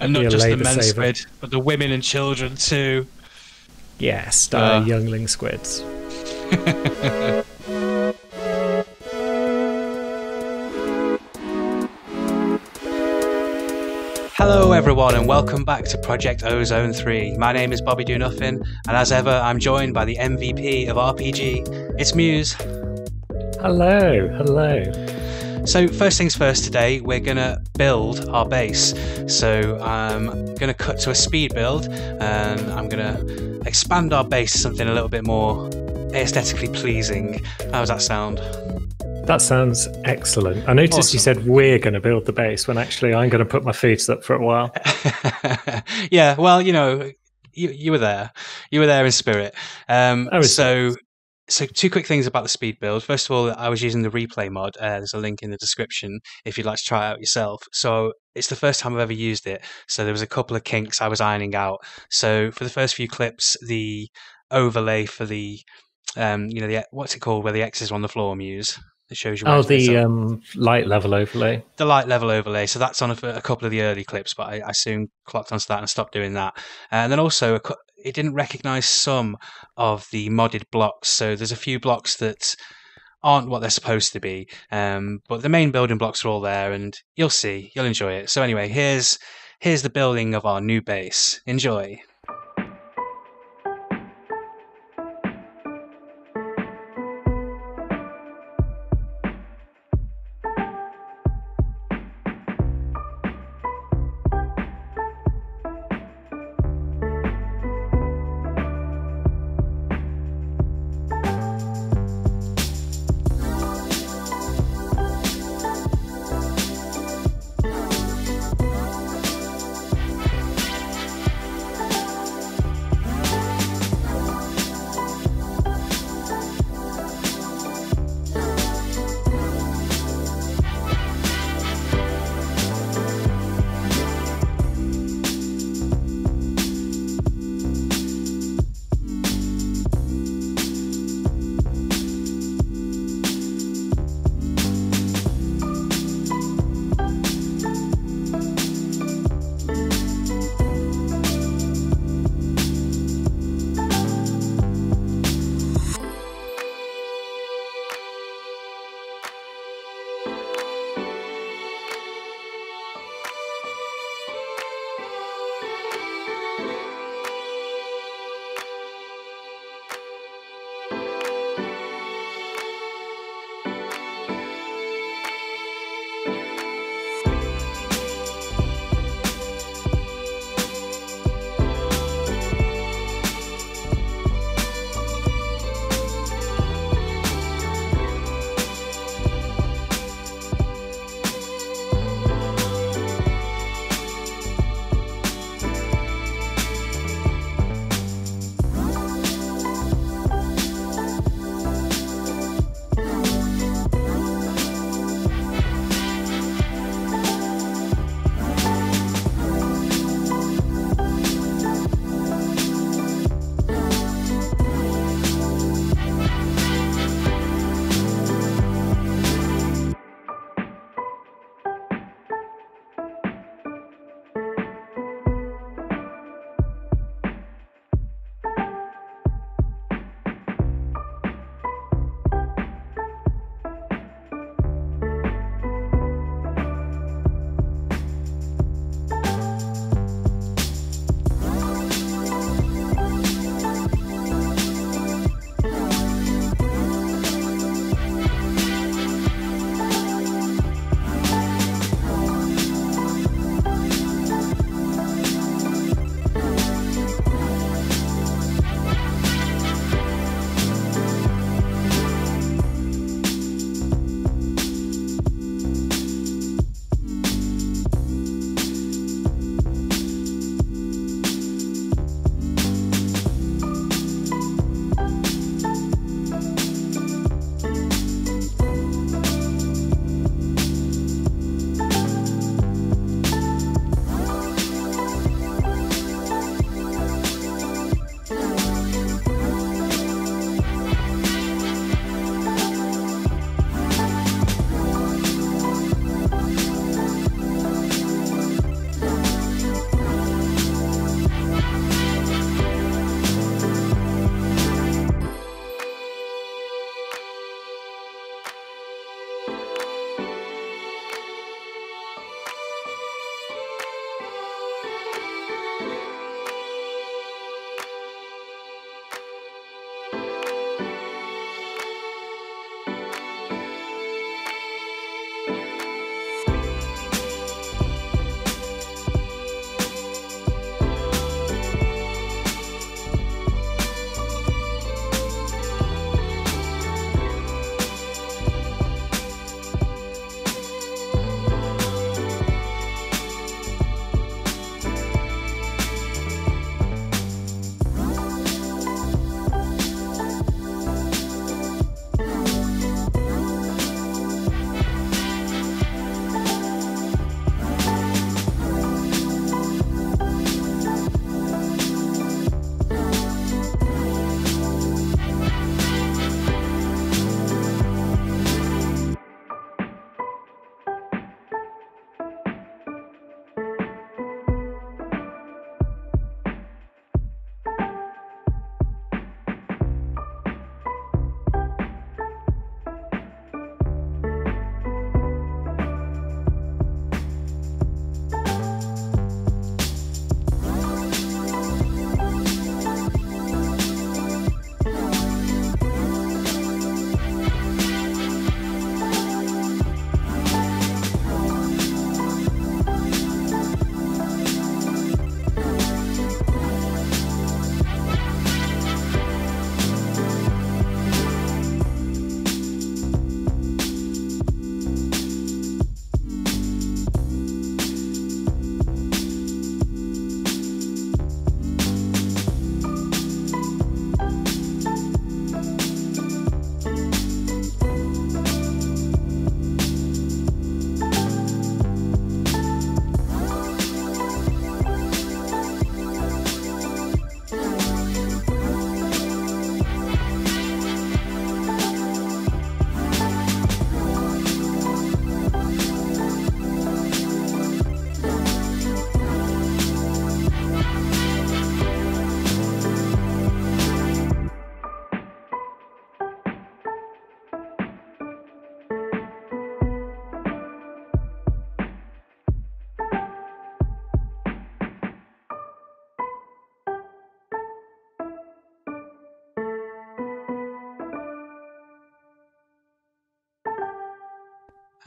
And not Be a just the labour men saver. squid, but the women and children too. Yes, youngling squids. Hello everyone and welcome back to Project Ozone 3. My name is Bobby Donuffin, and as ever I'm joined by the MVP of RPG. It's Muse. Hello. So first things first today, we're going to build our base. So I'm going to cut to a speed build and I'm going to expand our base to something a little bit more aesthetically pleasing. How does that sound? That sounds excellent. I noticed you said we're going to build the base when actually I'm going to put my feet up for a while. Yeah, well, you know, you were there. You were there in spirit. So two quick things about the speed build. First of all, I was using the replay mod. There's a link in the description if you'd like to try it out yourself. So it's the first time I've ever used it. So there was a couple of kinks I was ironing out. So for the first few clips, the overlay for the, what's it called, where the X's are on the floor, Muse. It shows you. The light level overlay. The light level overlay. So that's on a couple of the early clips, but I soon clocked onto that and stopped doing that. And then also, it didn't recognize some of the modded blocks. So there's a few blocks that aren't what they're supposed to be. But the main building blocks are all there, and you'll see, you'll enjoy it. So anyway, here's the building of our new base. Enjoy.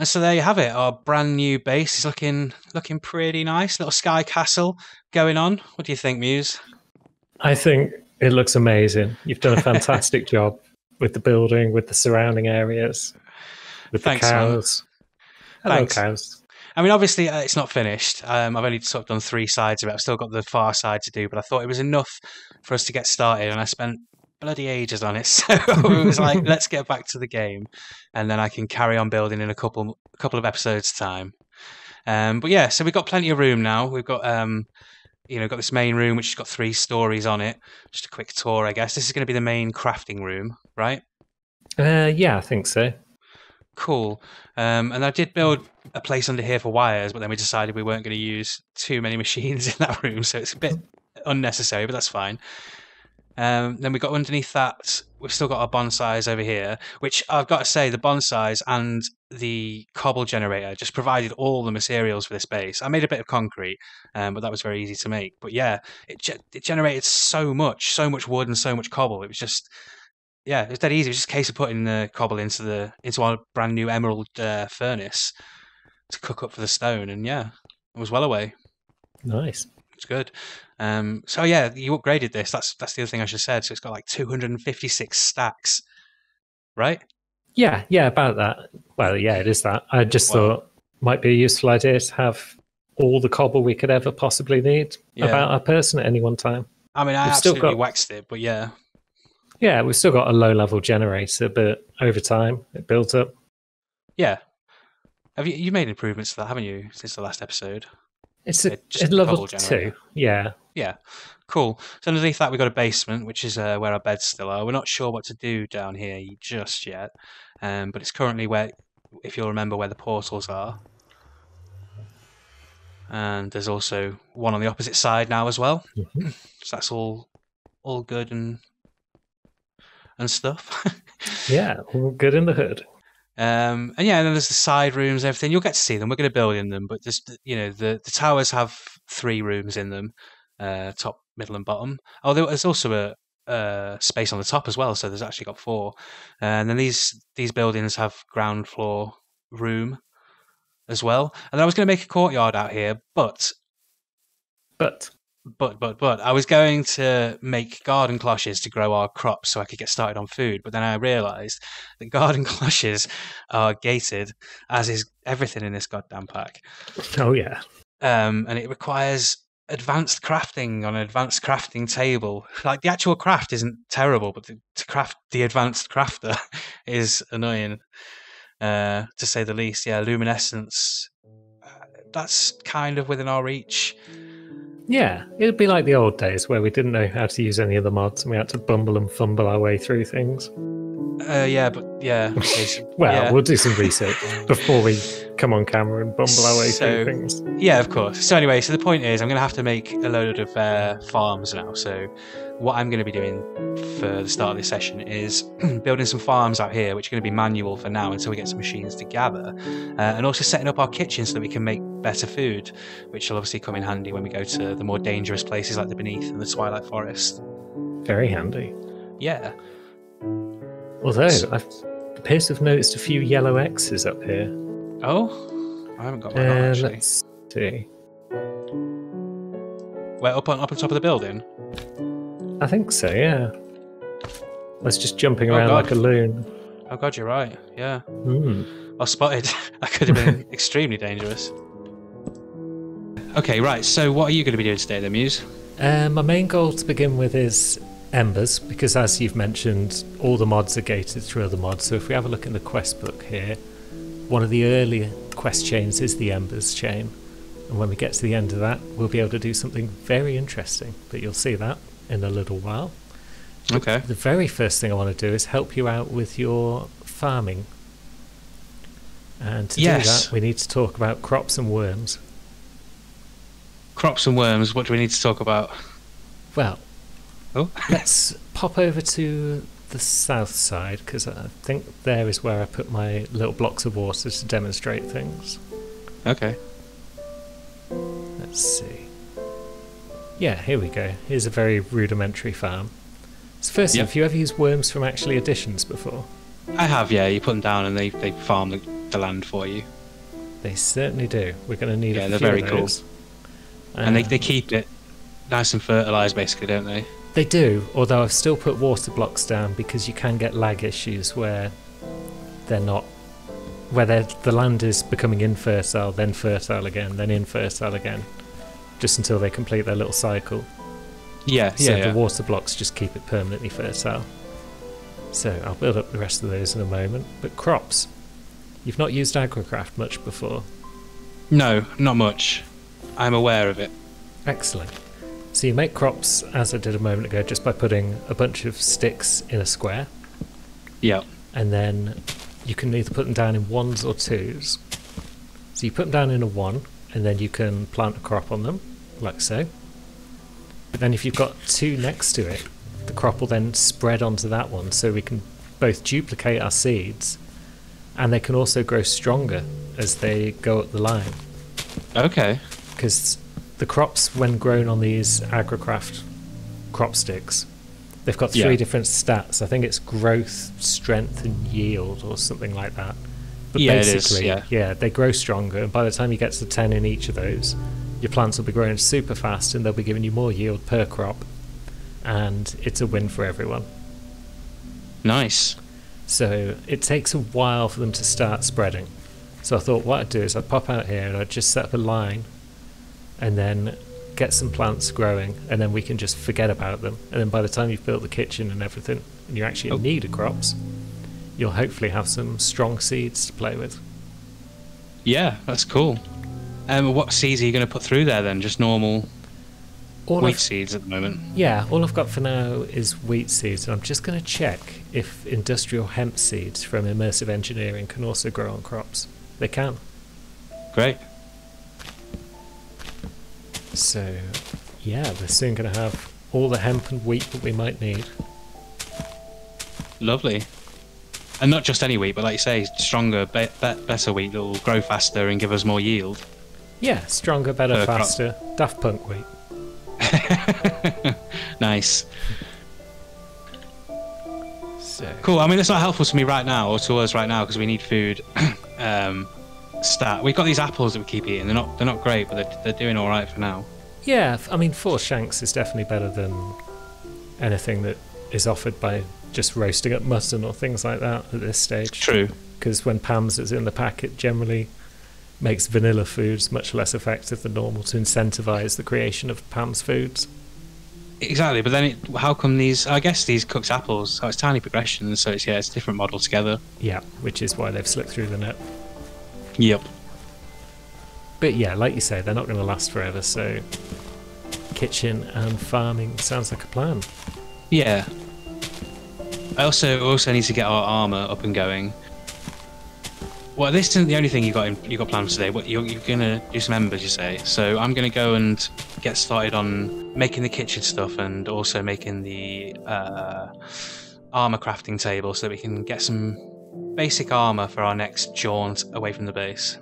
And so there you have it. Our brand new base is looking pretty nice. Little sky castle going on. What do you think, Muse? I think it looks amazing. You've done a fantastic job with the building, with the surrounding areas, with Thanks, the cows. Man. Hello, Thanks. cows. I mean, obviously, it's not finished. I've only sort of done 3 sides of it. I've still got the far side to do, but I thought it was enough for us to get started, and I spent bloody ages on it. So it was like, let's get back to the game, and then I can carry on building in a couple of episodes' time. But yeah, so we've got plenty of room now. We've got got this main room which has got 3 stories on it. Just a quick tour, I guess. This is going to be the main crafting room, right? Yeah, I think so. Cool. And I did build a place under here for wires, but then we decided we weren't going to use too many machines in that room, so it's a bit unnecessary, but that's fine. Then we got underneath that, we've still got our bonsais over here, which I've got to say, the bonsais and the Cobble Generator just provided all the materials for this base. I made a bit of concrete, but that was very easy to make. But yeah, it generated so much wood and so much cobble. It was just, yeah, it was dead easy. It was just a case of putting the cobble into our brand new emerald furnace to cook up for the stone, and yeah, it was well away. Nice. It's good. So yeah, you upgraded this. That's the other thing I should have said. So it's got like 256 stacks, right? Yeah, about that. Well, yeah, it is that. I just thought might be a useful idea to have all the cobble we could ever possibly need about our person at any one time. I mean, I absolutely waxed it, but yeah. Yeah, we've still got a low-level generator, but over time it builds up. Yeah. Have you made improvements to that, haven't you, since the last episode? It's just level 2. Yeah. Yeah. Cool. So underneath that we've got a basement, which is where our beds still are. We're not sure what to do down here just yet, but it's currently where, if you'll remember, where the portals are. And there's also one on the opposite side now as well. Mm-hmm. So that's all good and stuff. Yeah, all good in the hood. And then there's the side rooms and everything. You'll get to see them. We're going to build in them, but there's, the towers have 3 rooms in them, top, middle, and bottom. Oh, there's also a space on the top as well, so there's actually got 4. And then these buildings have ground floor room as well. And then I was going to make a courtyard out here, but I was going to make garden cloches to grow our crops so I could get started on food. But then I realised that garden cloches are gated, as is everything in this goddamn pack. Oh, yeah. And it requires advanced crafting on an advanced crafting table. Like, the actual craft isn't terrible, but to craft the advanced crafter is annoying, to say the least. Yeah, luminescence, that's kind of within our reach. Yeah, it'd be like the old days where we didn't know how to use any of the mods and we had to bumble and fumble our way through things. We'll do some research before we come on camera and bumble our way through things. Yeah, of course. So anyway, the point is I'm going to have to make a load of farms now. So what I'm going to be doing for the start of this session is building some farms out here, which are going to be manual for now until we get some machines to gather, and also setting up our kitchen so that we can make better food, which will obviously come in handy when we go to the more dangerous places like the Beneath and the Twilight Forest. Very handy. Yeah. Although, I appear to have noticed a few yellow X's up here. Oh? I haven't got one on, actually. Let's see. Where, up on top of the building? I think so, yeah. I was just jumping around like a loon. Oh god, you're right, yeah. Mm. I was spotted. That could have been extremely dangerous. Okay, right, so what are you going to be doing today then, Muse? My main goal to begin with is Embers, because as you've mentioned, all the mods are gated through other mods. So if we have a look in the quest book here, one of the earlier quest chains is the Embers chain. And when we get to the end of that, we'll be able to do something very interesting. But you'll see that in a little while. Okay. The very first thing I want to do is help you out with your farming. And to do that, we need to talk about crops and worms. Crops and worms, what do we need to talk about? Well, let's pop over to the south side, because I think there is where I put my little blocks of water to demonstrate things. Okay. Let's see. Yeah, here we go. Here's a very rudimentary farm. So firstly, have you ever used worms from actually additions before? I have, yeah. You put them down and they farm the the land for you. They certainly do. We're going to need a few they're very of cool. those. And they keep it nice and fertilised, basically, don't they? They do, although I've still put water blocks down because you can get lag issues where the land is becoming infertile, then fertile again, then infertile again, just until they complete their little cycle. The water blocks just keep it permanently fertile. So I'll build up the rest of those in a moment. But crops. You've not used agrocraft much before? No, not much. I'm aware of it. Excellent. So you make crops, as I did a moment ago, just by putting a bunch of sticks in a square. Yeah. And then you can either put them down in ones or twos. So you put them down in a one, and then you can plant a crop on them, like so. But then if you've got two next to it, the crop will then spread onto that one, so we can both duplicate our seeds, and they can also grow stronger as they go up the line. Okay. Because the crops, when grown on these agrocraft crop sticks, they've got three different stats. I think it's growth, strength, and yield, or something like that. But basically, it is, they grow stronger, and by the time you get to 10 in each of those, your plants will be growing super fast, and they'll be giving you more yield per crop, and it's a win for everyone. Nice. So it takes a while for them to start spreading. So I thought what I'd do is I'd pop out here and I'd just set up a line and then get some plants growing, and then we can just forget about them. And then by the time you've built the kitchen and everything, and you actually need the crops, you'll hopefully have some strong seeds to play with. Yeah, that's cool. What seeds are you going to put through there then? Just normal wheat seeds at the moment? Yeah, all I've got for now is wheat seeds, and I'm just going to check if industrial hemp seeds from immersive engineering can also grow on crops. They can. Great. So, yeah, we're soon going to have all the hemp and wheat that we might need. Lovely. And not just any wheat, but like you say, stronger, better wheat that will grow faster and give us more yield. Yeah, stronger, better, faster. Daft Punk wheat. Nice. So. Cool. I mean, it's not helpful to me right now, or to us right now, because we need food. We've got these apples that we keep eating. They're not great, but they're doing all right for now. Yeah, I mean, 4 shanks is definitely better than anything that is offered by just roasting up mutton or things like that at this stage. True. Because when Pam's is in the pack, it generally makes vanilla foods much less effective than normal to incentivise the creation of Pam's foods. Exactly, but then how come these... I guess these cooked apples, it's tiny progressions, so it's a different model together. Yeah, which is why they've slipped through the net. Yep. But yeah, like you say, they're not going to last forever, so kitchen and farming sounds like a plan. Yeah. I also need to get our armour up and going. Well, this isn't the only thing you got planned for today. What you're gonna do some embers, you say? So I'm gonna go and get started on making the kitchen stuff and also making the armour crafting table so that we can get some basic armour for our next jaunt away from the base.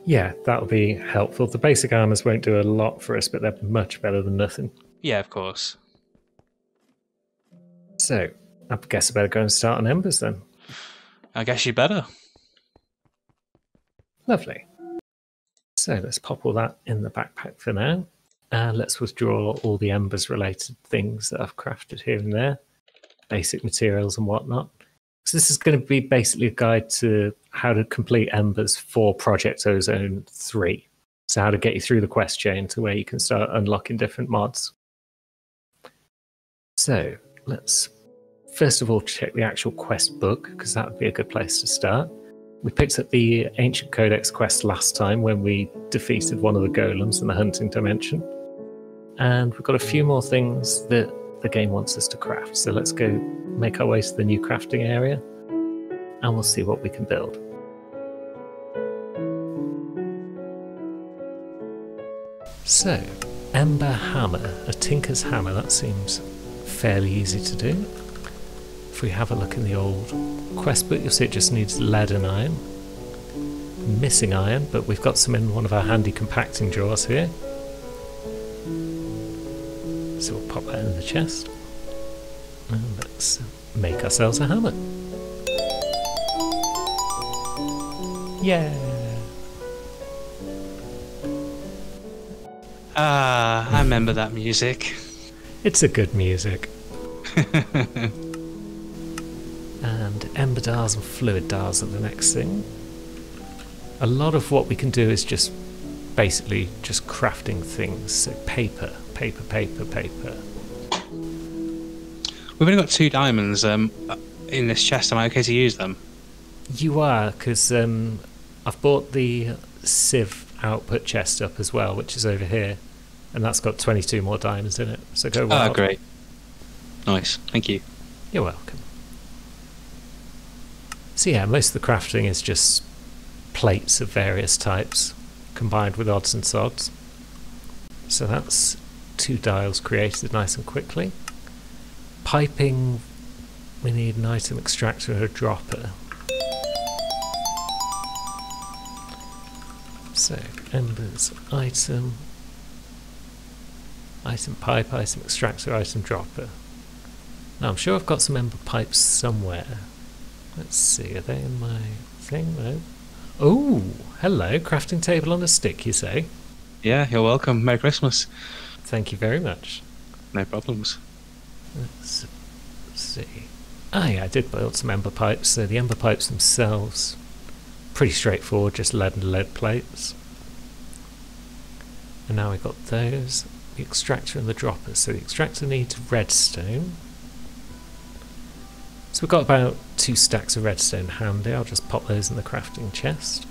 Yeah, that'll be helpful. The basic armours won't do a lot for us, but they're much better than nothing. Yeah, of course. So, I guess I better go and start on embers then. I guess you better. Lovely. So let's pop all that in the backpack for now. And let's withdraw all the embers related things that I've crafted here and there. Basic materials and whatnot. So this is going to be basically a guide to how to complete embers for Project Ozone 3. So how to get you through the quest chain to where you can start unlocking different mods. So let's first of all check the actual quest book, because that would be a good place to start. We picked up the Ancient Codex quest last time when we defeated one of the golems in the hunting dimension. And we've got a few more things that the game wants us to craft. So let's go make our way to the new crafting area and we'll see what we can build. So, Ember Hammer, a tinker's hammer, that seems fairly easy to do. If we have a look in the old quest book, you'll see it just needs lead and iron. Missing iron, but we've got some in one of our handy compacting drawers here. So we'll pop that in the chest. And let's make ourselves a hammer. Yeah. Ah, I remember that music. It's a good music. And ember dars and fluid dars are the next thing. A lot of what we can do is just basically just crafting things. So paper. We've only got 2 diamonds in this chest. Am I okay to use them? You are, because I've bought the sieve output chest up as well, which is over here, and that's got 22 more diamonds in it. So go wild. Oh, great. Nice. Thank you. You're welcome. So yeah, most of the crafting is just plates of various types combined with odds and sods. So that's 2 dials created nice and quickly. Piping, we need an item extractor and a dropper. So embers, item pipe, item extractor, item dropper. Now I'm sure I've got some ember pipes somewhere. Let's see, are they in my thing? No. Oh, hello, crafting table on a stick, you say? Yeah, you're welcome. Merry Christmas. Thank you very much. No problems. Let's see. Ah yeah, I did build some ember pipes. So the ember pipes themselves, pretty straightforward, just lead and lead plates. And now we've got those, the extractor and the dropper. So the extractor needs redstone. So we've got about 2 stacks of redstone handy. I'll just pop those in the crafting chest.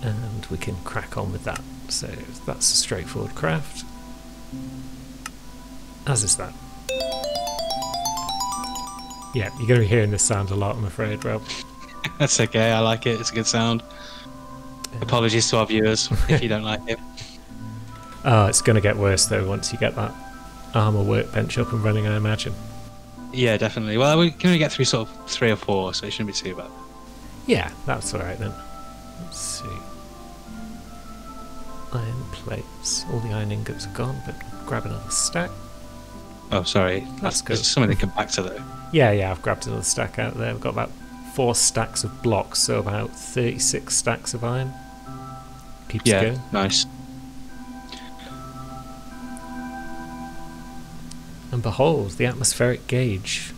And we can crack on with that. So that's a straightforward craft. As is that. Yeah, you're going to be hearing this sound a lot, I'm afraid, Rob. That's okay, I like it. It's a good sound. Apologies to our viewers if you don't like it. Oh, it's going to get worse though once you get that armor workbench up and running, I imagine. Yeah, definitely. Well, we can only get through sort of 3 or 4, so it shouldn't be too bad. Yeah, that's alright then. Let's see. Iron plates. All the iron ingots are gone, but grab another stack. Oh, sorry. That's good. Some of the compactor though. Yeah, I've grabbed another stack out there. We've got about 4 stacks of blocks, so about 36 stacks of iron. Keeps going. Nice. And behold, the atmospheric gauge.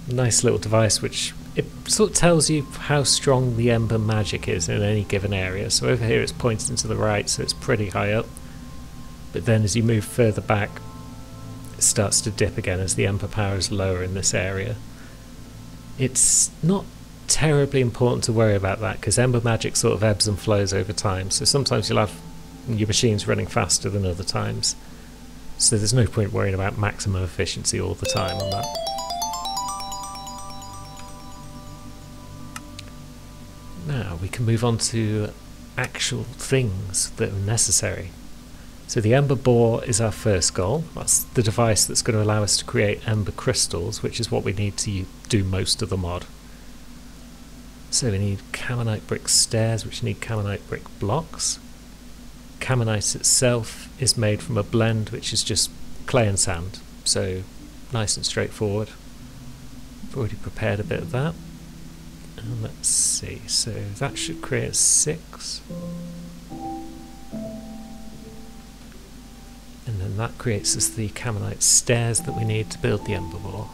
Nice little device which it sort of tells you how strong the ember magic is in any given area. So over here it's pointing to the right, so it's pretty high up. But then as you move further back, it starts to dip again as the ember power is lower in this area. It's not terribly important to worry about that because ember magic sort of ebbs and flows over time. So sometimes you'll have your machines running faster than other times. So there's no point worrying about maximum efficiency all the time on that. Now we can move on to actual things that are necessary. So the Ember Ball is our first goal. That's the device that's going to allow us to create ember crystals, which is what we need to do most of the mod. So we need Camonite brick stairs, which need Camonite brick blocks. Camonite itself is made from a blend which is just clay and sand, so nice and straightforward. I've already prepared a bit of that. And let's see, so that should create 6. And then that creates us the Camonite stairs that we need to build the Ember Ball.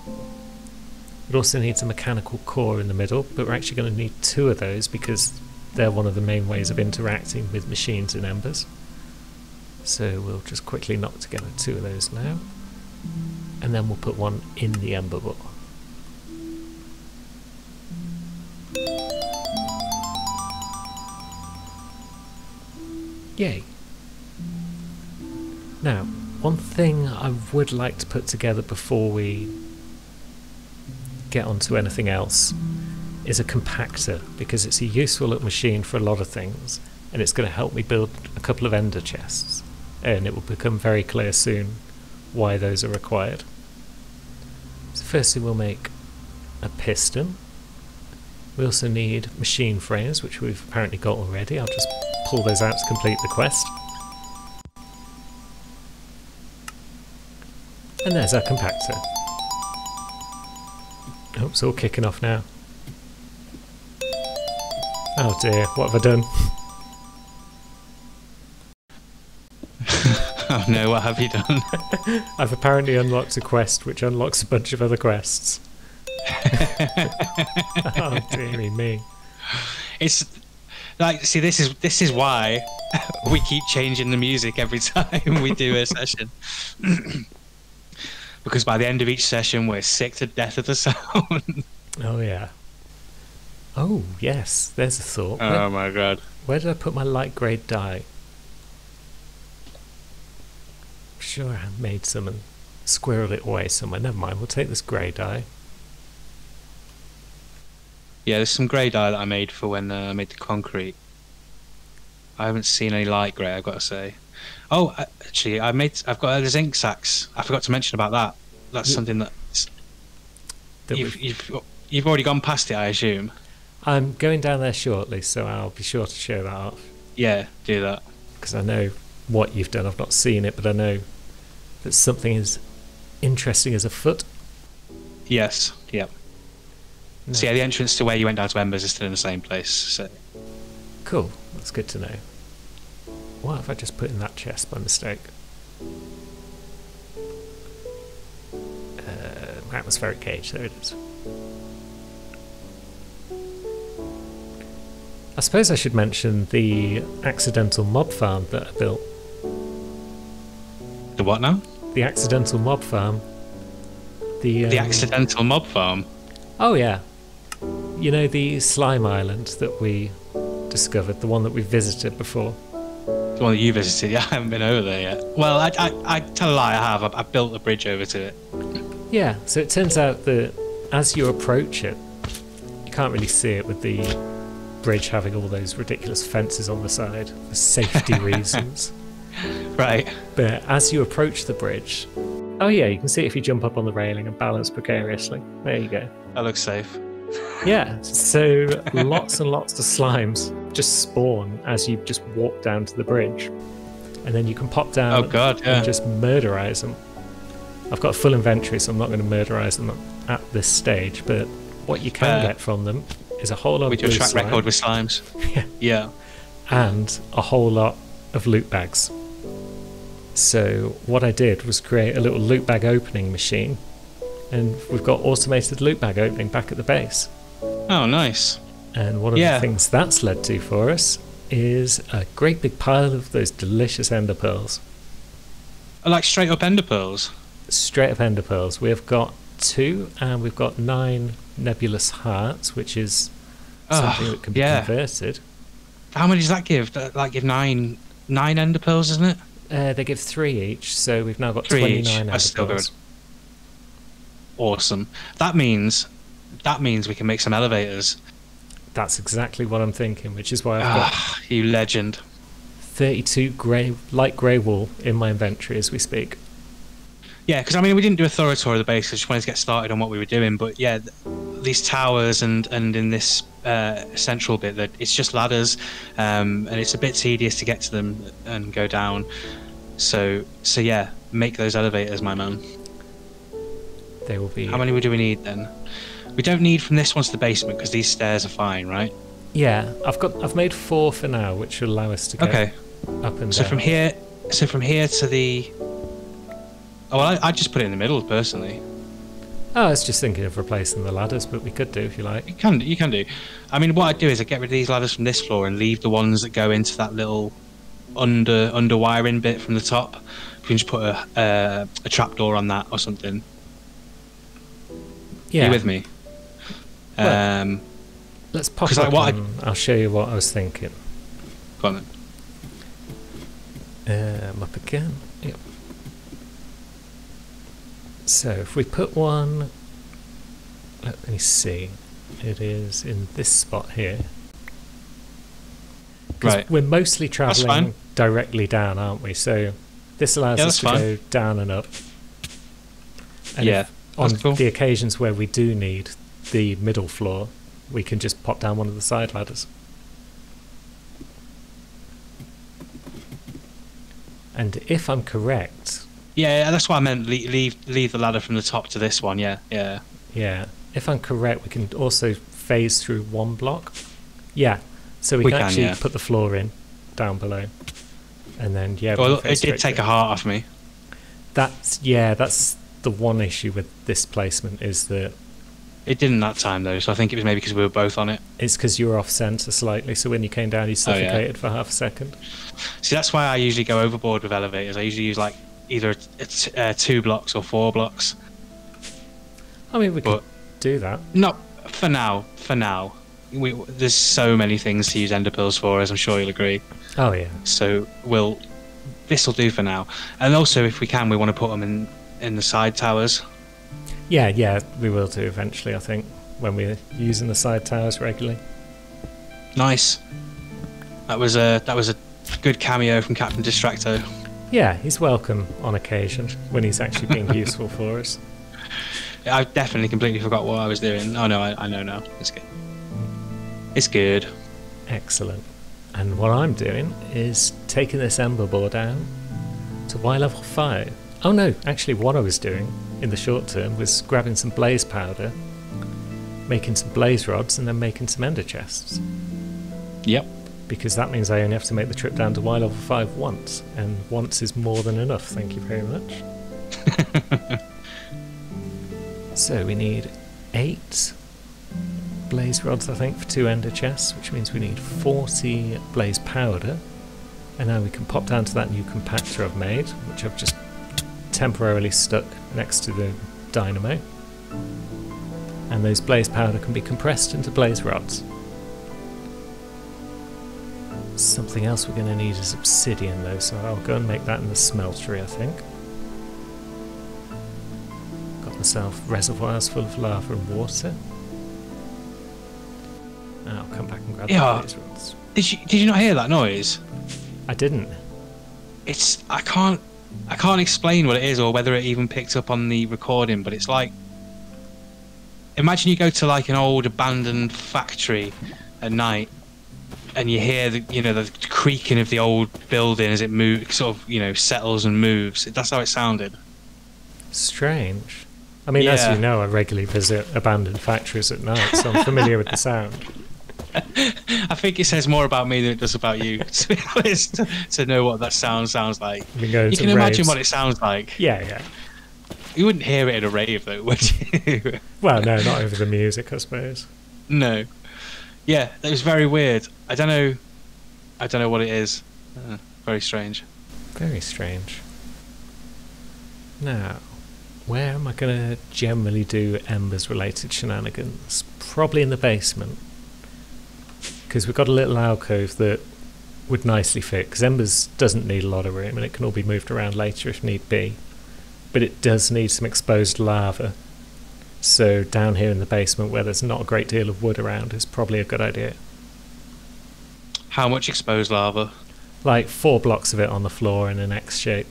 It also needs a mechanical core in the middle, but we're actually going to need 2 of those because they're one of the main ways of interacting with machines in Embers. So we'll just quickly knock together 2 of those now. And then we'll put one in the Ember Ball. Yay! Now, one thing I would like to put together before we get onto anything else is a compactor, because it's a useful little machine for a lot of things, and it's going to help me build a couple of ender chests, and it will become very clear soon why those are required. So firstly we'll make a piston. We also need machine frames, which we've apparently got already. I'll just pull those out to complete the quest. And there's our compactor. Oh, it's all kicking off now. Oh dear, what have I done? Oh no, what have you done? I've apparently unlocked a quest which unlocks a bunch of other quests. Oh dearie me. It's like, see, this is why we keep changing the music every time we do a session. Because by the end of each session, we're sick to death of the sound. Oh yeah. Oh yes, there's a thought. Oh my god. Where did I put my light grey dye? I'm sure I made some and squirreled it away somewhere. Never mind, we'll take this grey dye. Yeah, there's some grey dye that I made for when I made the concrete. I haven't seen any light grey, I've got to say. Oh, actually, I've got the zinc sacks. I forgot to mention about that. That's something that you've already gone past it, I assume. I'm going down there shortly, so I'll be sure to show that off. Yeah, do that. Because I know what you've done. I've not seen it, but I know that something as interesting as a foot. Yes, yep. No. So yeah, the entrance to where you went down to Embers is still in the same place. So. Cool, that's good to know. What have I just put in that chest by mistake? My atmospheric cage, there it is. I suppose I should mention the accidental mob farm that I built. The what now? The accidental mob farm. The accidental mob farm? Oh yeah. You know the slime island that we discovered, the one that we visited before? The one that you visited? Yeah, I haven't been over there yet. Well, I tell a lie, I have. I built a bridge over to it. Yeah, so it turns out that as you approach it, you can't really see it with the bridge having all those ridiculous fences on the side for safety reasons. Right. But as you approach the bridge, oh yeah, you can see it if you jump up on the railing and balance precariously. There you go. That looks safe. Yeah, so lots and lots of slimes just spawn as you just walk down to the bridge. And then you can pop down and just murderize them. I've got a full inventory, so I'm not going to murderize them at this stage, but what you can get from them is a whole lot of blue slime. With your track record with slimes. Yeah. And a whole lot of loot bags. So what I did was create a little loot bag opening machine, and we've got automated loot bag opening back at the base. Oh, nice. And one of the things that's led to for us is a great big pile of those delicious ender pearls. Like straight up ender pearls? Straight up ender pearls. We've got 2, and we've got 9 nebulous hearts, which is something that can be converted. How many does that give? Like give 9 ender pearls, isn't it? They give 3 each, so we've now got 29 ender pearls. Awesome. That means we can make some elevators. That's exactly what I'm thinking, which is why I've got you legend. 32 light grey wool in my inventory as we speak. Yeah, because I mean, we didn't do a thorough tour of the base. I just wanted to get started on what we were doing. But yeah, these towers and in this central bit, that it's just ladders, and it's a bit tedious to get to them and go down. So yeah, make those elevators, my man. They will be. How many do we need then? We don't need from this one to the basement because these stairs are fine, right? Yeah, I've made 4 for now, which will allow us to go up and down. From here to the. Oh, well, I just put it in the middle personally. Oh, I was just thinking of replacing the ladders, but we could do if you like. You can do. I mean, what I'd do is I'd get rid of these ladders from this floor and leave the ones that go into that little under wiring bit from the top. You can just put a trapdoor on that or something. Yeah. Are you with me? Well, let's pop up I'll show you what I was thinking. Go on then. Up again. Yep. So if we put one, let me see, it is in this spot here. Right. We're mostly travelling directly down, aren't we? So this allows us to go down and up. And on the occasions where we do need the middle floor, we can just pop down one of the side ladders. And if I'm correct... Yeah, that's what I meant. Leave the ladder from the top to this one, yeah. if I'm correct, we can also phase through one block. Yeah, so we can actually put the floor in down below, and then Well, it did take a heart off me. That's the one issue with this placement, is that it didn't that time though. So I think it was maybe because we were both on it. It's because you were off centre slightly, so when you came down, you suffocated for half a second. See, that's why I usually go overboard with elevators. I usually use like either 2 blocks or 4 blocks. I mean, we could do that. Not for now. For now, there's so many things to use ender pearls for, as I'm sure you'll agree. Oh yeah. So this will do for now. And also, if we can, we want to put them in the side towers. Yeah, we will do eventually, I think, when we're using the side towers regularly. Nice. That was a good cameo from Captain Distracto. Yeah, he's welcome on occasion when he's actually being useful for us. I definitely completely forgot what I was doing. Oh no, I know now. It's good. It's good. Excellent. And what I'm doing is taking this Ember Ball down to Y level 5. Oh no, actually what I was doing in the short term was grabbing some blaze powder, making some blaze rods, and then making some ender chests. Yep. Because that means I only have to make the trip down to Y level 5 once, and once is more than enough, thank you very much. So we need 8 blaze rods, I think, for 2 ender chests, which means we need 40 blaze powder. And now we can pop down to that new compactor I've made, which I've just temporarily stuck next to the dynamo. And those blaze powder can be compressed into blaze rods. Something else we're going to need is obsidian though, so I'll go and make that in the smeltery, I think. Got myself reservoirs full of lava and water. And I'll come back and grab the blaze rods. Did you not hear that noise? I didn't. I can't explain what it is or whether it even picked up on the recording, but it's like, imagine you go to like an old abandoned factory at night and you hear the creaking of the old building as it moves, sort of, settles and moves. That's how it sounded. Strange. I mean, as you know, I regularly visit abandoned factories at night, so I'm familiar with the sound. I think it says more about me than it does about you, to be honest, to know what that sounds like. You can imagine what it sounds like. Yeah. You wouldn't hear it in a rave, though, would you? Well, no, not over the music, I suppose. No. Yeah, it was very weird. I don't know what it is. Very strange. Very strange. Now, where am I going to generally do Embers-related shenanigans? Probably in the basement. Because we've got a little alcove that would nicely fit, because Embers doesn't need a lot of room and it can all be moved around later if need be. But it does need some exposed lava. So down here in the basement where there's not a great deal of wood around is probably a good idea. How much exposed lava? Like 4 blocks of it on the floor in an X shape.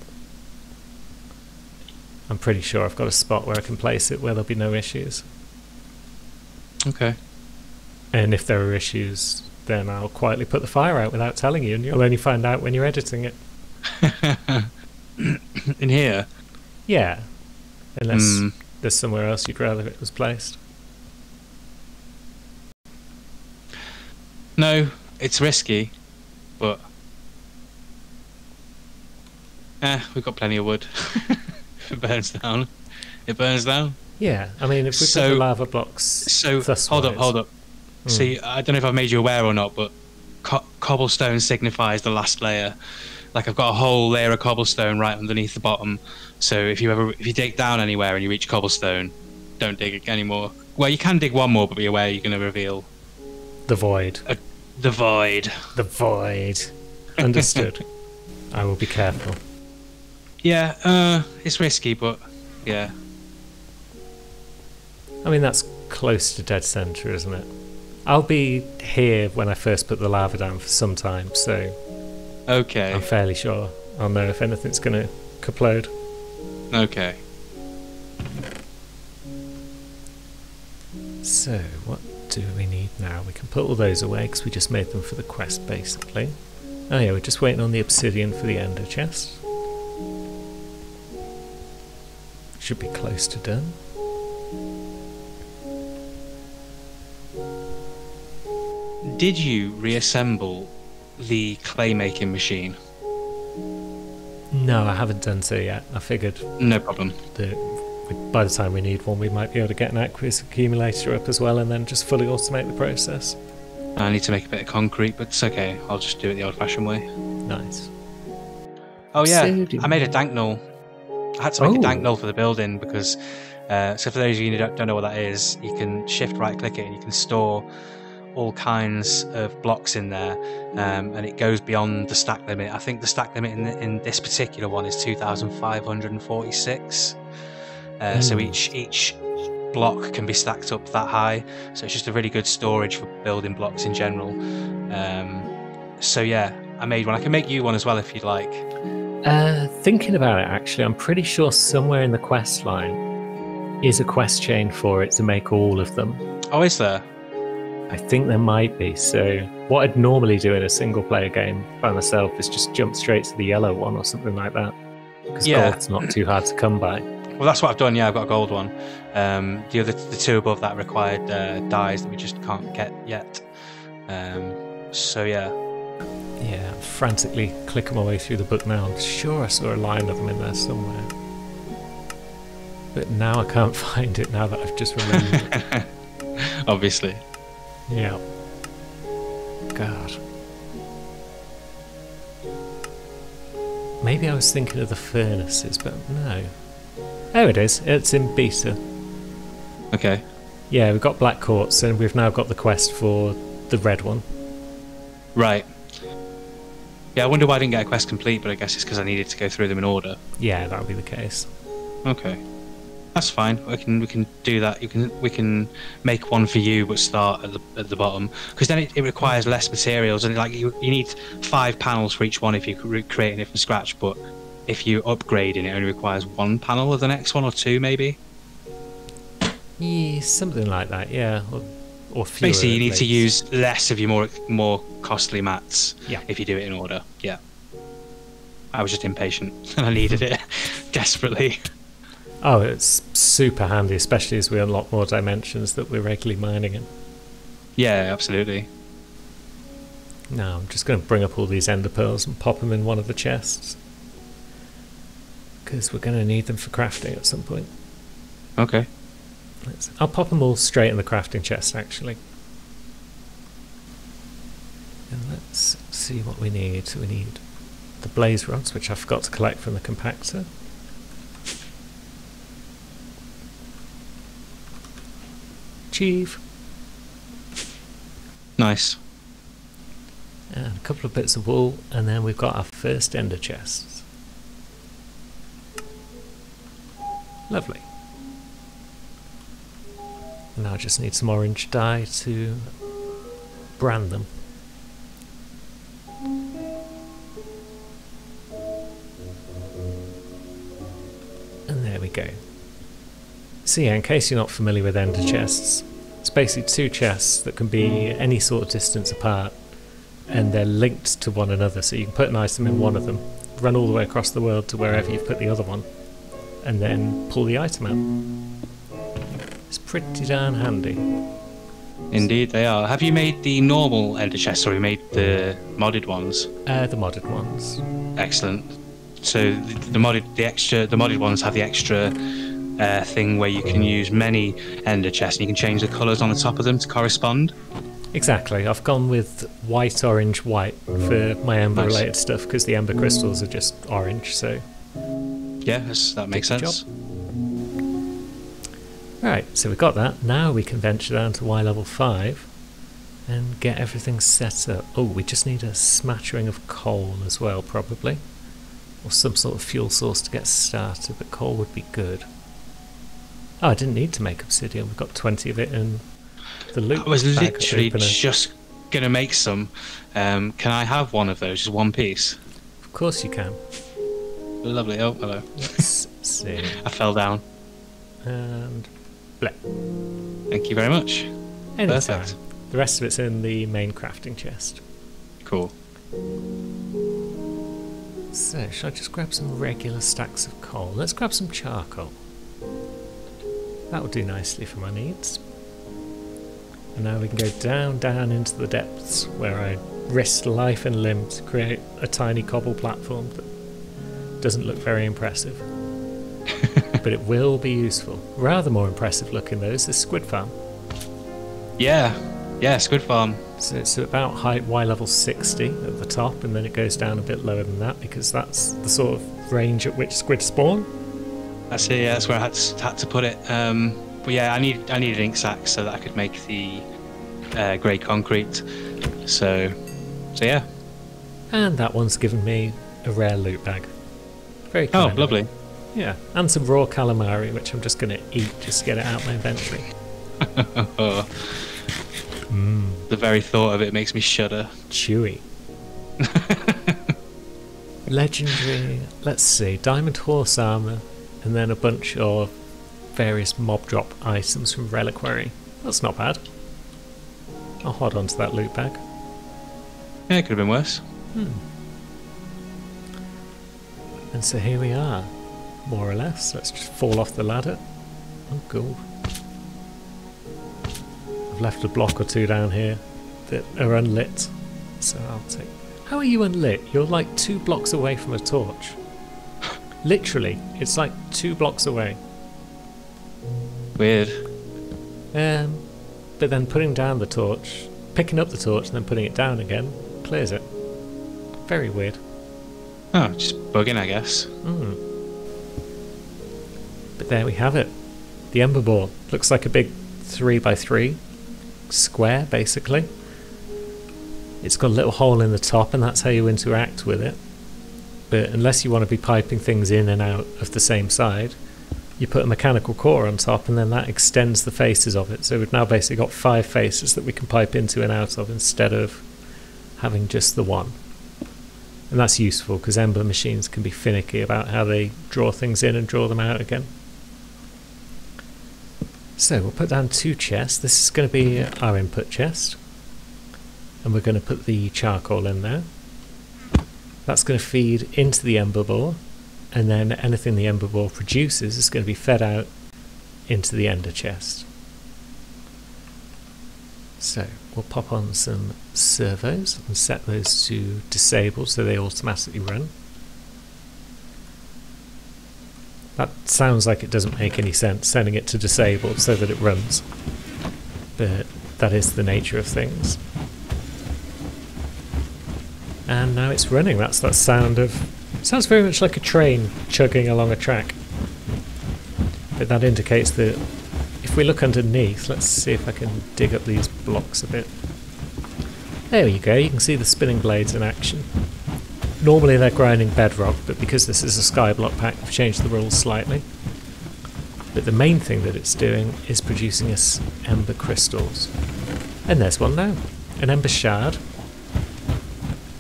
I'm pretty sure I've got a spot where I can place it where there'll be no issues. Okay. And if there are issues, then I'll quietly put the fire out without telling you, and you'll only find out when you're editing it. In here? Yeah. Unless there's somewhere else you'd rather it was placed. No, it's risky, but we've got plenty of wood. If it burns down, it burns down. Yeah, I mean, if we put the lava blocks... So, hold up. See, I don't know if I've made you aware or not, but cobblestone signifies the last layer. Like, I've got a whole layer of cobblestone right underneath the bottom, so if you dig down anywhere and you reach cobblestone, don't dig anymore. Well, you can dig one more, but be aware you're going to reveal... The void. The void. The void. Understood. I will be careful. Yeah, it's risky, but yeah. I mean, that's close to dead centre, isn't it? I'll be here when I first put the lava down for some time, so... Okay. I'm fairly sure I'll know if anything's going to kaplode. Okay. So, what do we need now? We can put all those away because we just made them for the quest, basically. Oh yeah, we're just waiting on the obsidian for the ender chest. Should be close to done. did you reassemble the clay making machine? No, I haven't done so yet. I figured No problem. that by the time we need one, we might be able to get an aqueous accumulator up as well, and then just fully automate the process. I need to make a bit of concrete, but it's okay. I'll just do it the old-fashioned way. Nice. Oh yeah, I made a dank null. I had to make a dank null for the building because, so for those of you who don't know what that is, you can shift right click it and you can store all kinds of blocks in there, and it goes beyond the stack limit. I think the stack limit in this particular one is 2,546. So each block can be stacked up that high, so it's just a really good storage for building blocks in general. So yeah, I made one. I can make you one as well if you'd like. Thinking about it, actually, I'm pretty sure somewhere in the quest line is a quest chain for it to make all of them. Oh, is there? I think there might be. So what I'd normally do in a single player game by myself is just jump straight to the yellow one or something like that, because gold's not too hard to come by. Well, that's what I've done. Yeah, I've got a gold one. The two above that required dyes that we just can't get yet. So yeah. Yeah, I'm frantically clicking my way through the book now. I'm sure I saw a line of them in there somewhere, but now I can't find it. Now that I've just remembered. Obviously. Yeah. God. Maybe I was thinking of the furnaces, but no. Oh, it is. It's in beta. Okay. Yeah, we've got black quartz, and we've now got the quest for the red one. Right. Yeah, I wonder why I didn't get a quest complete, but I guess it's because I needed to go through them in order. Yeah, that would be the case. Okay. That's fine. We can do that. We can make one for you, but start at the bottom, because then it requires less materials, and like you need 5 panels for each one if you're creating it from scratch. But if you upgrading, it only requires 1 panel of the next one, or 2 maybe. Yeah, something like that. Yeah, or fewer. Basically, you need to use less of your more costly mats. Yeah. If you do it in order. Yeah. I was just impatient and I needed it desperately. Oh, it's super handy, especially as we unlock more dimensions that we're regularly mining in. Yeah, absolutely. Now, I'm just going to bring up all these ender pearls and pop them in one of the chests, because we're going to need them for crafting at some point. Okay. I'll pop them all straight in the crafting chest, actually. And let's see what we need. So we need the blaze rods, which I forgot to collect from the compactor. Achieve. Nice. And a couple of bits of wool, and then we've got our first ender chests. Lovely. And now I just need some orange dye to brand them. And there we go. So yeah, in case you're not familiar with ender chests, it's basically 2 chests that can be any sort of distance apart, and they're linked to one another, so you can put an item in one of them, run all the way across the world to wherever you've put the other one, and then pull the item out. It's pretty darn handy. Indeed they are. Have you made the normal ender chests, or have you made the modded ones? The modded ones. Excellent. So the modded ones have the extra thing where you can use many ender chests and you can change the colours on the top of them to correspond. Exactly. I've gone with white, orange, white for my ember related stuff, because the ember crystals are just orange, so yeah, that makes sense. Right, so we've got that. Now we can venture down to Y level 5 and get everything set up. Oh, we just need a smattering of coal as well, probably, or some sort of fuel source to get started, but coal would be good. Oh, I didn't need to make obsidian. We've got 20 of it in the loot. I was literally just going to make some. Can I have one of those? Just one piece? Of course you can. Lovely. Oh, hello. Let's see. I fell down. And bleh. Thank you very much. Anytime. Perfect. The rest of it's in the main crafting chest. Cool. So, should I just grab some regular stacks of coal? Let's grab some charcoal. That will do nicely for my needs. And now we can go down into the depths where I risked life and limb to create a tiny cobble platform that doesn't look very impressive. But it will be useful. Rather more impressive looking though is the squid farm. Yeah, squid farm. So it's about height Y level 60 at the top, and then it goes down a bit lower than that because that's the sort of range at which squid spawn. That's it. Yeah, that's where I had to put it. But yeah, I needed ink sacks so that I could make the grey concrete. So yeah. And that one's given me a rare loot bag. Very cool. Oh, lovely. Yeah, and some raw calamari, which I'm just going to eat just to get it out of my inventory. The very thought of it makes me shudder. Chewy. Legendary, let's see, diamond horse armor, and then a bunch of various mob drop items from Reliquary. That's not bad. I'll hold on to that loot bag. Yeah, it could have been worse. And so here we are, more or less. Let's just fall off the ladder. Oh, cool. I've left a block or two down here that are unlit, so I'll take... How are you unlit? You're like 2 blocks away from a torch. Literally, it's like 2 blocks away. Weird. But then putting down the torch, picking up the torch and then putting it down again, clears it. Very weird. Oh, just bugging, I guess. But there we have it. The Ember Ball. Looks like a big 3x3 square, basically. It's got a little hole in the top, and that's how you interact with it. But unless you want to be piping things in and out of the same side, you put a mechanical core on top, and then that extends the faces of it. So we've now basically got 5 faces that we can pipe into and out of instead of having just the one. And that's useful because Ember machines can be finicky about how they draw things in and draw them out again. So we'll put down 2 chests. This is going to be our input chest. And we're going to put the charcoal in there. That's going to feed into the Ember Ball. And then anything the Ember Ball produces is going to be fed out into the Ender chest. So we'll pop on some servos and set those to disable so they automatically run. That sounds like it doesn't make any sense, setting it to disabled so that it runs. But that is the nature of things. And now it's running. That's that sound of... sounds very much like a train chugging along a track. But that indicates that if we look underneath, let's see if I can dig up these blocks a bit. There you go, you can see the spinning blades in action. Normally they're grinding bedrock, but because this is a skyblock pack, we've changed the rules slightly. But the main thing that it's doing is producing us ember crystals. And there's one now, an ember shard.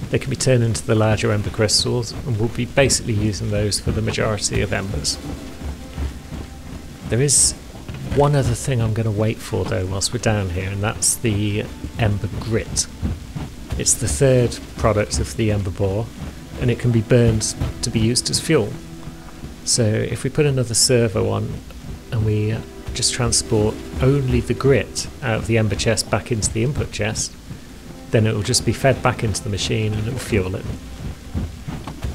They can be turned into the larger ember crystals, and we'll be basically using those for the majority of embers. There is one other thing I'm going to wait for though whilst we're down here, and that's the Ember Grit. It's the 3rd product of the Ember Ball, and it can be burned to be used as fuel. So if we put another servo on and we just transport only the grit out of the ember chest back into the input chest, then it will just be fed back into the machine and it will fuel it.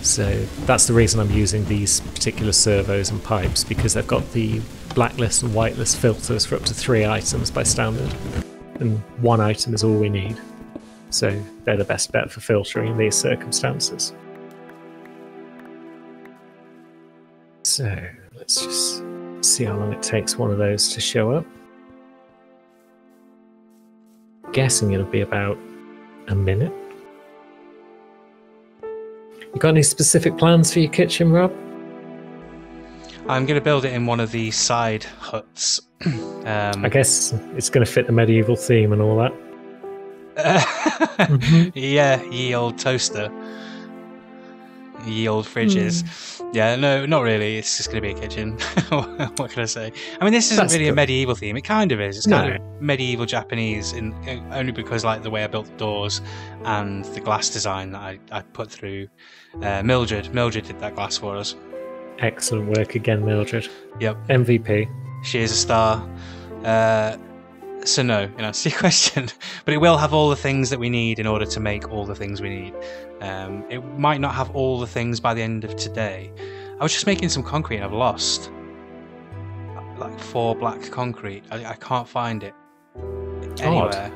So that's the reason I'm using these particular servos and pipes, because they've got the blacklist and whitelist filters for up to 3 items by standard, and 1 item is all we need. So they're the best bet for filtering in these circumstances. So let's just see how long it takes one of those to show up. Guessing it'll be about a minute. You got any specific plans for your kitchen, Rob? I'm going to build it in one of the side huts. I guess it's going to fit the medieval theme and all that. Yeah, ye old toaster. Ye old fridges. Yeah, no, not really. It's just going to be a kitchen. What can I say? I mean, this isn't really a medieval theme. It kind of is. It's kind of medieval Japanese, only because like the way I built the doors and the glass design that I put through. Mildred did that glass for us. Excellent work again, Mildred. Yep. MVP. She is a star. So no, in answer to your question, but it will have all the things that we need in order to make all the things we need. It might not have all the things by the end of today. I was just making some concrete and I've lost like 4 black concrete. I can't find it anywhere.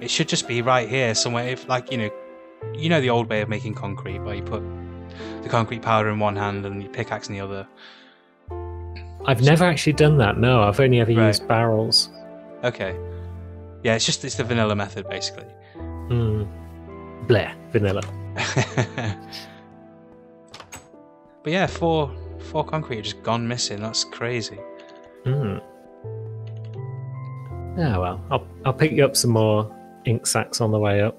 It should just be right here somewhere. If like you know the old way of making concrete, where you put the concrete powder in one hand and your pickaxe in the other. I've never actually done that. No, I've only ever used barrels. Okay. Yeah, it's the vanilla method basically. Bleh, vanilla. But yeah, 4 concrete have just gone missing. That's crazy. Oh well, I'll pick you up some more ink sacs on the way up.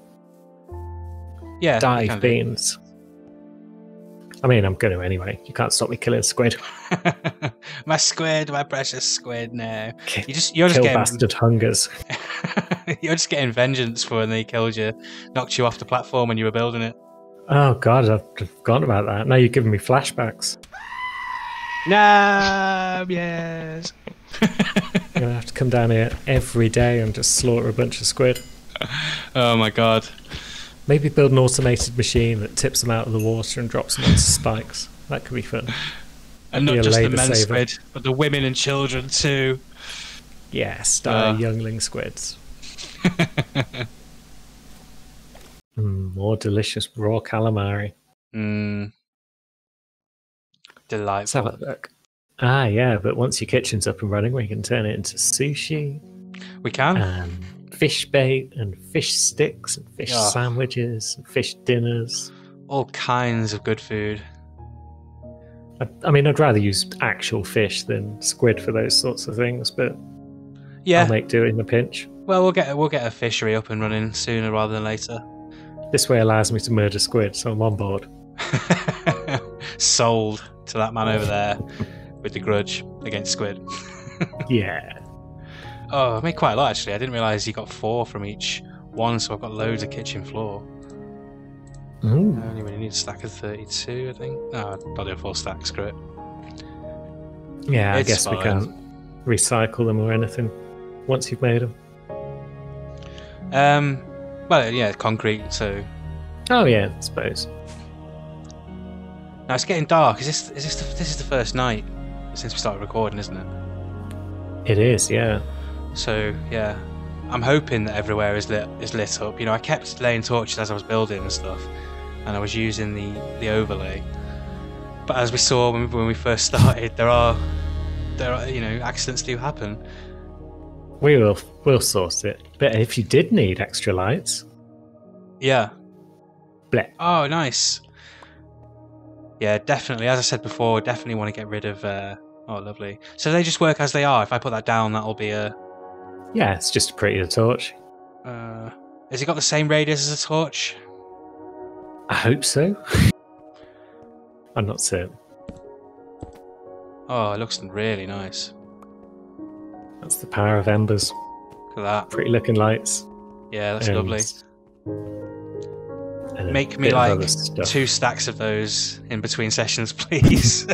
Yeah, Dive beans. I mean, I'm going to anyway. You can't stop me killing squid. My squid, my precious squid. No, you're just kill getting bastard hungers. You're just getting vengeance for when they killed you, knocked you off the platform when you were building it. Oh god, I've forgotten about that. Now you're giving me flashbacks. No, yes. I'm gonna have to come down here every day and just slaughter a bunch of squid. Oh my god. Maybe build an automated machine that tips them out of the water and drops them onto spikes. That could be fun. And not just the men squid, but the women and children too. Yes, youngling squids. More delicious raw calamari. Delightful. Let's have a look. Ah, yeah, but once your kitchen's up and running, we can turn it into sushi. We can. And fish bait and fish sticks and fish sandwiches and fish dinners. All kinds of good food. I mean, I'd rather use actual fish than squid for those sorts of things, but yeah, I'll make do in a pinch. Well, we'll get a fishery up and running sooner rather than later. This way allows me to murder squid, so I'm on board. Sold to that man over there with the grudge against squid. Yeah. Oh, I made quite a lot actually. I didn't realise you got 4 from each one, so I've got loads of kitchen floor. I only really need a stack of 32, I think. No, I'll do a full stack, screw it. Yeah, I guess we can't recycle them or anything once you've made them. Well, yeah, concrete, so... Oh yeah, I suppose. Now it's getting dark. This is the first night since we started recording, isn't it? It is, yeah. So yeah, I'm hoping that everywhere is lit up. You know, I kept laying torches as I was building and stuff, and I was using the overlay. But as we saw when we first started, there are accidents do happen. We'll sort it. But if you did need extra lights, yeah. Bleh. Oh, nice. Yeah, definitely. As I said before, definitely want to get rid of. Oh, lovely. So they just work as they are. If I put that down, that'll be a. Yeah, it's just a prettier torch. Has it got the same radius as a torch? I hope so. I'm not certain. Oh, it looks really nice. That's the power of embers. Look at that. Pretty looking lights. Yeah, that's lovely. Make me like 2 stacks of those in between sessions, please.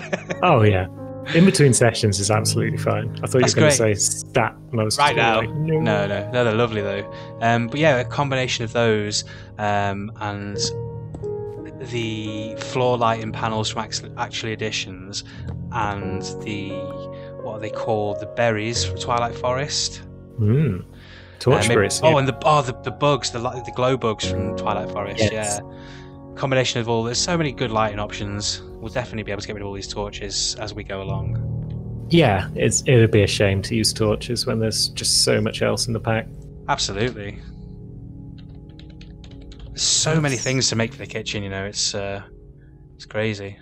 Oh yeah, in between sessions is absolutely fine. I thought you were going to say stat, and I was right now. Like, no, they're lovely though. But yeah, a combination of those and the floor lighting panels from Actually Editions and the what are they called? The berries from Twilight Forest. Torchberries. And the bugs, the glow bugs from Twilight Forest. Yes. Yeah, combination of all. There's so many good lighting options. We'll definitely be able to get rid of all these torches as we go along. Yeah, it would be a shame to use torches when there's just so much else in the pack. Absolutely. There's so many things to make for the kitchen. You know, it's crazy.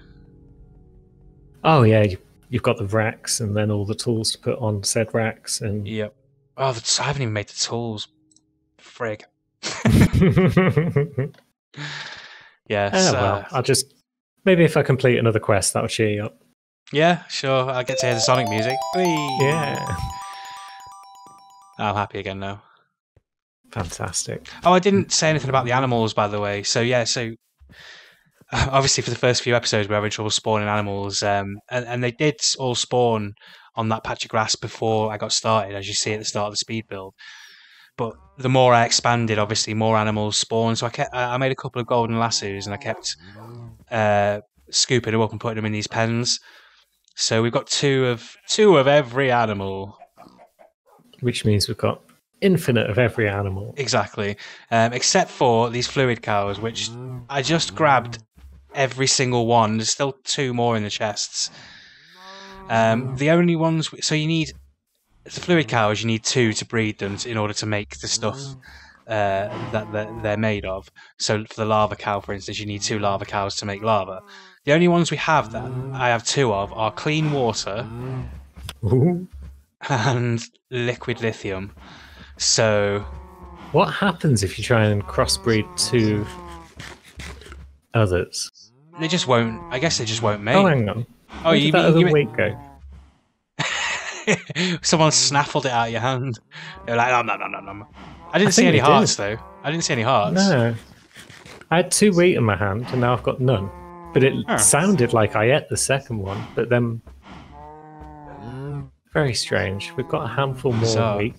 Oh yeah, you've got the racks and then all the tools to put on said racks and. Yep. Oh, I haven't even made the tools. Frig. Yes. Well, I'll just... Maybe if I complete another quest, that'll cheer you up. Yeah, sure. I'll get to hear the Sonic music. Whee! Yeah. I'm happy again now. Fantastic. Oh, I didn't say anything about the animals, by the way. So, yeah, obviously for the first few episodes we were having trouble spawning animals, and they did all spawn on that patch of grass before I got started, as you see at the start of the speed build. but the more I expanded, obviously more animals spawned. So I made a couple of golden lassos, and I kept scooping them up and putting them in these pens. So we've got two of every animal. Which means we've got infinite of every animal. Exactly. Except for these fluid cows, which I just grabbed every single one. There's still 2 more in the chests. The only ones... So you need... The fluid cows, you need 2 to breed them in order to make the stuff that they're made of. So for the lava cow, for instance, you need 2 lava cows to make lava. The only ones we have that I have 2 of are clean water and liquid lithium. So... What happens if you try and crossbreed 2 others? They just won't... I guess they just won't mate. Oh, hang on. Oh, Where did that other weight go? Someone snaffled it out of your hand. They were like, nom, nom, nom, nom, nom. I didn't see any hearts, though. I didn't see any hearts. No. I had 2 wheat in my hand, and now I've got none. But it sounded like I ate the second one, but then... Very strange. We've got a handful more wheat.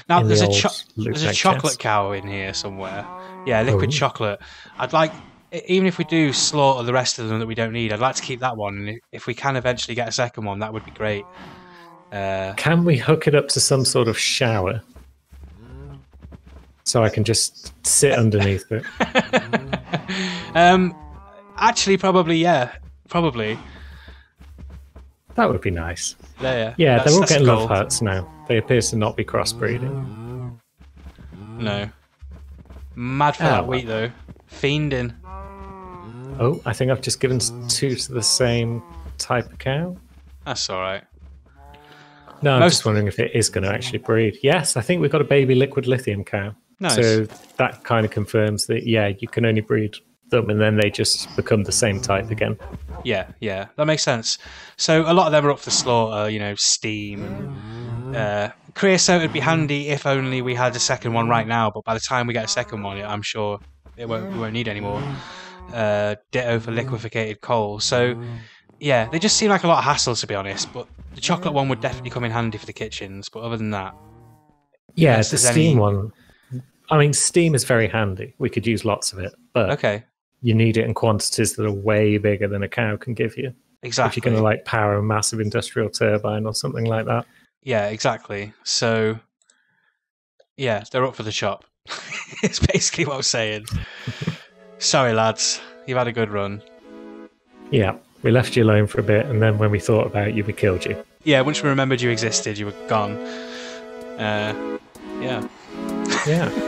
Now, there's a chocolate cow in here somewhere. Yeah, liquid chocolate. I'd like... Even if we do slaughter the rest of them that we don't need, I'd like to keep that one. And if we can eventually get a second one, that would be great. Can we hook it up to some sort of shower? So I can just sit underneath it? Actually, probably, yeah. Probably. That would be nice. Yeah, they're all getting love hearts now. They appear to not be crossbreeding. No. Mad for that wheat, though. Fiending. Oh, I think I've just given 2 to the same type of cow. That's alright. No, I'm just wondering if it is going to actually breed. Yes, I think we've got a baby liquid lithium cow. Nice. So that kind of confirms that, yeah, you can only breed them and then they just become the same type again. Yeah, that makes sense. So a lot of them are up for slaughter, steam. And, creosote would be handy if only we had a second one right now, but by the time we get a second one, I'm sure we won't need any more. Ditto for liquefied coal. So, yeah, they just seem like a lot of hassle, to be honest, but the chocolate one would definitely come in handy for the kitchens, but other than that... Yeah, the steam one... I mean, steam is very handy. We could use lots of it, but you need it in quantities that are way bigger than a cow can give you. Exactly. If you're going to power a massive industrial turbine or something like that. Yeah, exactly. So, yeah, they're up for the chop. It's basically what I'm saying. Sorry, lads. You've had a good run. Yeah, we left you alone for a bit, and then when we thought about you, we killed you. Yeah, once we remembered you existed, you were gone. Yeah. Yeah.